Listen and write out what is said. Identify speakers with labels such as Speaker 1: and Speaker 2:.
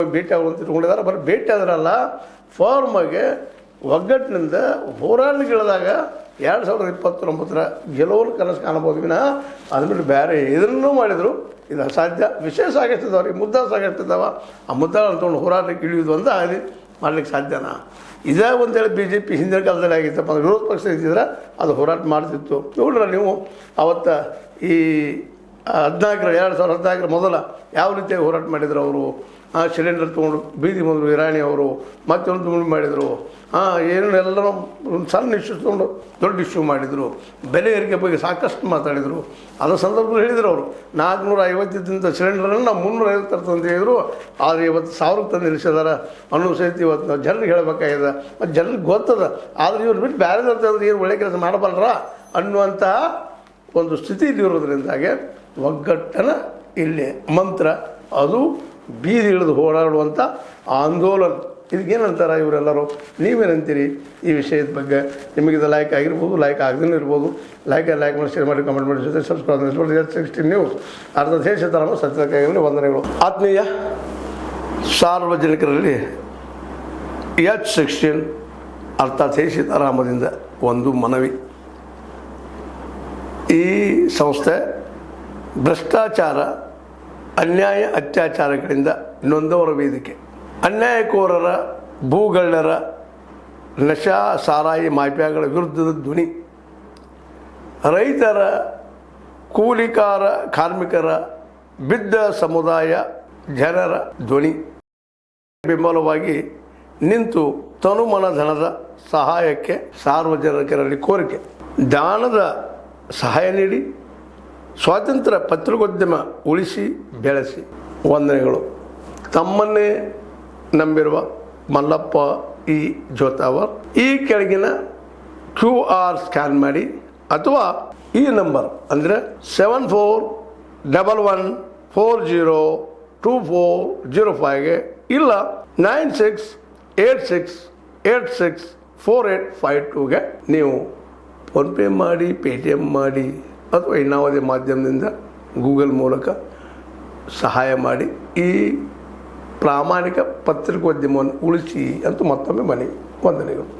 Speaker 1: ಹೋಗಿ ಭೇಟಿ ಆಗುವಂತ ಇಟ್ಕೊಂಡಿದ್ದಾರೆ. ಬರೀ ಭೇಟಿ ಆದ್ರಲ್ಲ, ಫಾರ್ಮಾಗೆ ಒಗ್ಗಟ್ಟಿನಿಂದ ಹೋರಾಟಗಳಿದಾಗ 2029 ಗೆಲುವನ್ನು ಕನಸು ಕಾಣಬಹುದು ವಿನ ಅದ್ಬಿಟ್ಟು ಬೇರೆ ಇದನ್ನೂ ಮಾಡಿದರು. ಇದು ಅಸಾಧ್ಯ. ವಿಷಯ ಸಾಗಿಸ್ತಿದ್ದಾವ್ರಿ, ಮುದ್ದ ಸಾಗಿಸ್ತಿದ್ದಾವ. ಆ ಮುದ್ದಗಳನ್ನು ತೊಗೊಂಡು ಹೋರಾಟಕ್ಕೆ ಇಳಿಯೋದು ಅಂತ ಅದು ಮಾಡ್ಲಿಕ್ಕೆ ಸಾಧ್ಯನಾ? ಇದೇ ಅಂತೇಳಿ BJP ಹಿಂದಿನ ಕಾಲದಲ್ಲಿ ಆಗಿತ್ತಪ್ಪ, ವಿರೋಧ ಪಕ್ಷ ಇದ್ದಿದ್ರೆ ಅದು ಹೋರಾಟ ಮಾಡ್ತಿತ್ತು. ನೋಡ್ರ ನೀವು ಅವತ್ತು ಈ 2014 ಮೊದಲ ಯಾವ ರೀತಿಯಾಗಿ ಹೋರಾಟ ಮಾಡಿದ್ರು ಅವರು. ಸಿಲಿಂಡರ್ ತೊಗೊಂಡು ಬೀದಿ ಮೊದಲು ಇರಾಣಿ ಅವರು ಮತ್ತೊಂದು ತೊಗೊಂಡು ಮಾಡಿದರು. ಏನೆಲ್ಲರೂ ಒಂದು ಸಣ್ಣ ಇಶ್ಯೂ ತೊಗೊಂಡು ದೊಡ್ಡ ಇಶ್ಯೂ ಮಾಡಿದರು. ಬೆಲೆ ಏರಿಕೆ ಬಗ್ಗೆ ಸಾಕಷ್ಟು ಮಾತಾಡಿದರು. ಅದರ ಸಂದರ್ಭದಲ್ಲಿ ಹೇಳಿದರು ಅವರು 450 ಸಿಲಿಂಡರನ್ನು ನಾವು 350 ತರ್ತಂತ ಹೇಳಿದರು. ಆದರೆ ಇವತ್ತು 1000 ತಂದು ನಿಲ್ಲಿಸಿದಾರೆ ಅನ್ನೋ ಸಹಿತ ಇವತ್ತು ನಾವು ಜನರಿಗೆ ಹೇಳಬೇಕಾಗಿದೆ. ಮತ್ತು ಜನರಿಗೆ ಗೊತ್ತದ. ಆದರೆ ಇವ್ರು ಬಿಟ್ಟು ಬೇರೆ ತಂದ್ರೆ ಏನು ಒಳ್ಳೆ ಕೆಲಸ ಮಾಡಬಲ್ಲರ ಅನ್ನುವಂಥ ಒಂದು ಸ್ಥಿತಿಯಲ್ಲಿ ಇರೋದ್ರಿಂದಾಗೆ ಒಗ್ಗಟ್ಟನ ಇಲ್ಲಿ ಮಂತ್ರ, ಅದು ಬೀದಿ ಇಳಿದು ಹೋರಾಡುವಂಥ ಆಂದೋಲನ. ಇದಕ್ಕೇನಂತಾರೆ ಇವರೆಲ್ಲರೂ? ನೀವೇನಂತೀರಿ ಈ ವಿಷಯದ ಬಗ್ಗೆ? ನಿಮಗಿದು ಲೈಕ್ ಆಗಿರ್ಬೋದು, ಲೈಕ್ ಆಗದೇ ಇರ್ಬೋದು. ಲೈಕ್ ಮಾಡಿ, ಶೇರ್ ಮಾಡಿ, ಕಮೆಂಟ್ ಮಾಡಿ, ಜೊತೆ ಸಬ್ಸ್ಕ್ರೈಬ್ ಮಾಡಿ. H16 ನ್ಯೂಸ್ ಅರ್ಧ ದೇಶ ತರಮ ಸತ್ಯಕ್ಕಾಗಿ ವಂದನೆಗಳು. ಆತ್ಮೀಯ ಸಾರ್ವಜನಿಕರಲ್ಲಿ H16 ಅರ್ಥಾತ್ ಹೇ ಸೀತಾರಾಮದಿಂದ ಒಂದು ಮನವಿ. ಈ ಸಂಸ್ಥೆ ಭ್ರಷ್ಟಾಚಾರ, ಅನ್ಯಾಯ, ಅತ್ಯಾಚಾರಗಳಿಂದ ನೊಂದವರ ವೇದಿಕೆ. ಅನ್ಯಾಯಕೋರರ, ಭೂಗಳ್ಳರ, ನಶಾ ಸಾರಾಯಿ ಮಾಫಿಯಾಗಳ ವಿರುದ್ಧದ ಧ್ವನಿ. ರೈತರ, ಕೂಲಿಕಾರ, ಕಾರ್ಮಿಕರ, ಬಿದ್ದ ಸಮುದಾಯ ಜನರ ಧ್ವನಿ. ಬೆಂಬಲವಾಗಿ ನಿಂತು ತನುಮನ ಧನದ ಸಹಾಯಕ್ಕೆ ಸಾರ್ವಜನಿಕರಲ್ಲಿ ಕೋರಿಕೆ. ದಾನದ ಸಹಾಯ ನೀಡಿ ಸ್ವಾತಂತ್ರ್ಯ ಪತ್ರಿಕೋದ್ಯಮ ಉಳಿಸಿ ಬೆಳೆಸಿ. ವಂದನೆಗಳು. ತಮ್ಮನ್ನೇ ನಂಬಿರುವ ಮಲ್ಲಪ್ಪ ಇ ಜೋತಾವರ್. ಈ ಕೆಳಗಿನ QR ಸ್ಕ್ಯಾನ್ ಮಾಡಿ ಅಥವಾ ಈ ನಂಬರ್ ಅಂದರೆ 7411402405ಗೆ ಇಲ್ಲ 9686864852ಗೆ ನೀವು ಫೋನ್ಪೇ ಮಾಡಿ, ಪೇಟಿಎಮ್ ಮಾಡಿ ಅಥವಾ ಇನ್ನಾವುದೇ ಮಾಧ್ಯಮದಿಂದ ಗೂಗಲ್ ಮೂಲಕ ಸಹಾಯ ಮಾಡಿ ಈ ಪ್ರಾಮಾಣಿಕ ಪತ್ರಿಕೋದ್ಯಮವನ್ನು ಉಳಿಸಿ ಅಂತ ಮತ್ತೊಮ್ಮೆ ಮನವಿ. ವಂದನೆಗಳು.